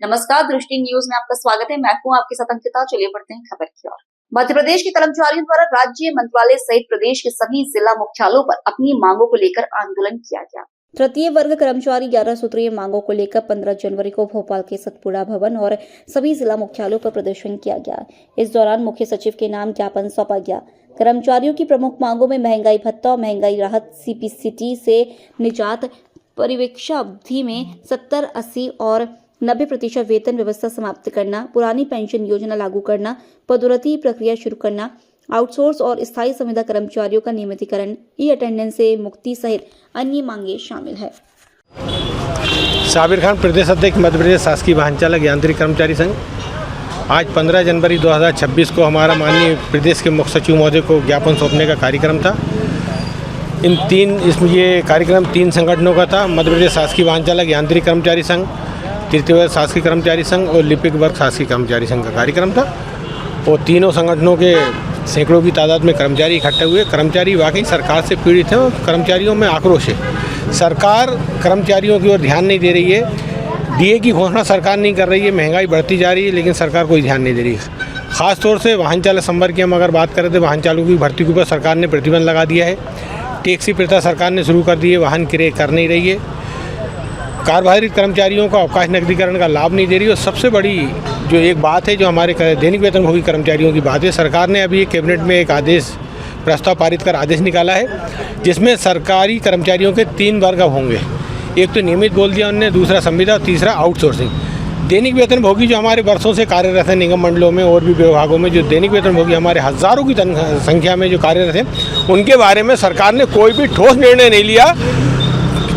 नमस्कार, दृष्टि न्यूज में आपका स्वागत है। मैं हूं आपके साथ अंकिता। चलिए बढ़ते हैं खबर की ओर। मध्य प्रदेश के कर्मचारियों द्वारा राज्य मंत्रालय सहित प्रदेश के सभी जिला मुख्यालयों पर अपनी मांगों को लेकर आंदोलन किया गया। तृतीय वर्ग कर्मचारी 11 सूत्रीय मांगों को लेकर 15 जनवरी को भोपाल के सतपुड़ा भवन और सभी जिला मुख्यालयों पर प्रदर्शन किया गया। इस दौरान मुख्य सचिव के नाम ज्ञापन सौंपा गया। कर्मचारियों की प्रमुख मांगों में महंगाई भत्ता और महंगाई राहत, सीपीसीटी से निजात, परिवीक्षा अवधि में 70, 80 और 90% वेतन व्यवस्था समाप्त करना, पुरानी पेंशन योजना लागू करना, पदोन्नति प्रक्रिया शुरू करना, आउटसोर्स और स्थायी संविदा कर्मचारियों का नियमितीकरण, ई अटेंडेंस से मुक्ति सहित अन्य मांगे शामिल है। साबिर खान, प्रदेश अध्यक्ष, मध्य प्रदेश शासकीय वाहन चालक यांत्रिक कर्मचारी संघ। आज 15 जनवरी 2026 को हमारा माननीय प्रदेश के मुख्य सचिव महोदय को ज्ञापन सौंपने का कार्यक्रम था। ये कार्यक्रम 3 संगठनों का था। मध्य प्रदेश शासकीय वाहन चालक यांत्रिक कर्मचारी संघ, तृतीय वर्ग शासकीय कर्मचारी संघ और लिपिक वर्ग शासकीय कर्मचारी संघ का कार्यक्रम था। और तीनों संगठनों के सैकड़ों की तादाद में कर्मचारी इकट्ठे हुए। कर्मचारी वाकई सरकार से पीड़ित हैं और कर्मचारियों में आक्रोश है। सरकार कर्मचारियों की ओर ध्यान नहीं दे रही है। डीए की घोषणा सरकार नहीं कर रही है। महंगाई बढ़ती जा रही है, लेकिन सरकार कोई ध्यान नहीं दे रही है। खासतौर से वाहन चालक संवर्ग की हम अगर बात करें तो वाहन चालकों की भर्ती के ऊपर सरकार ने प्रतिबंध लगा दिया है। टैक्सी प्रथा सरकार ने शुरू कर दी है। वाहन क्रय कर नहीं रही है। कार्यभारित कर्मचारियों का अवकाश नकदीकरण का लाभ नहीं दे रही। और सबसे बड़ी जो एक बात है, जो हमारे दैनिक वेतनभोगी कर्मचारियों की बात है, सरकार ने अभी कैबिनेट में एक आदेश प्रस्ताव पारित कर आदेश निकाला है, जिसमें सरकारी कर्मचारियों के 3 वर्ग होंगे। एक तो नियमित बोल दिया उन्होंने, दूसरा संविदा और तीसरा आउटसोर्सिंग। दैनिक वेतनभोगी जो हमारे वर्षों से कार्यरत हैं निगम मंडलों में और भी विभागों में, जो दैनिक वेतनभोगी हमारे हज़ारों की संख्या में जो कार्यरत हैं, उनके बारे में सरकार ने कोई भी ठोस निर्णय नहीं लिया।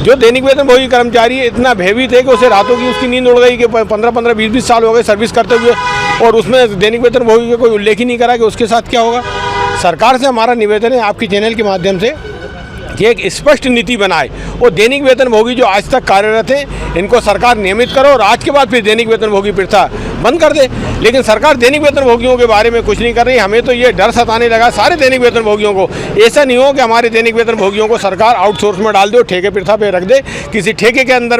जो दैनिक वेतनभोगी कर्मचारी इतना भयभीत है कि उसे रातों की उसकी नींद उड़ गई कि 15-15, 20-20 साल हो गए सर्विस करते हुए, और उसमें दैनिक वेतनभोगी का कोई उल्लेख ही नहीं करा कि उसके साथ क्या होगा। सरकार से हमारा निवेदन है आपकी चैनल के माध्यम से कि एक स्पष्ट नीति बनाए और दैनिक वेतनभोगी जो आज तक कार्यरत हैं इनको सरकार नियमित करो और आज के बाद फिर दैनिक वेतनभोगी प्रथा बंद कर दे। लेकिन सरकार दैनिक वेतनभोगियों के बारे में कुछ नहीं कर रही। हमें तो ये डर सताने लगा सारे दैनिक वेतनभोगियों को। ऐसा नहीं हो कि हमारे दैनिक वेतनभोगियों को सरकार आउटसोर्स में डाल दे और ठेके प्रथा पे रख दे, किसी ठेके के अंडर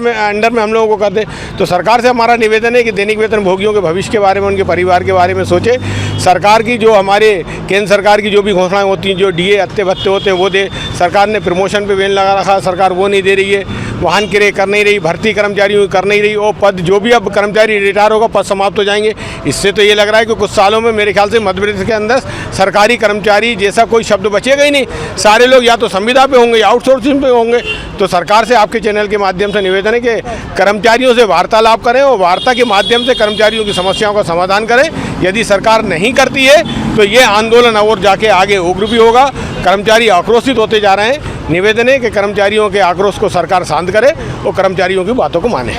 में हम लोगों को कर दे। तो सरकार से हमारा निवेदन है कि दैनिक वेतनभोगियों के भविष्य के बारे में, उनके परिवार के बारे में सोचे। सरकार की जो हमारे केंद्र सरकार की जो भी घोषणाएं होती हैं, जो डीए अत्ते भत्ते होते हैं वो दे। सरकार ने प्रमोशन पे बैन लगा रखा, सरकार वो नहीं दे रही है। वाहन क्रय कर नहीं रही, भर्ती कर्मचारियों की कर नहीं रही। और पद जो भी अब कर्मचारी रिटायर होगा, पद समाप्त हो जाएंगे। इससे तो ये लग रहा है कि कुछ सालों में मेरे ख्याल से मध्य प्रदेश के अंदर सरकारी कर्मचारी जैसा कोई शब्द बचेगा ही नहीं। सारे लोग या तो संविदा पे होंगे या आउटसोर्सिंग पे होंगे। तो सरकार से आपके चैनल के माध्यम से निवेदन है कि कर्मचारियों से वार्तालाप करें और वार्ता के माध्यम से कर्मचारियों की समस्याओं का समाधान करें। यदि सरकार नहीं करती है तो ये आंदोलन और जाके आगे उग्र भी होगा। कर्मचारी आक्रोशित होते जा रहे हैं। निवेदन है कि कर्मचारियों के आक्रोश को सरकार शांत करे और कर्मचारियों की बातों को माने।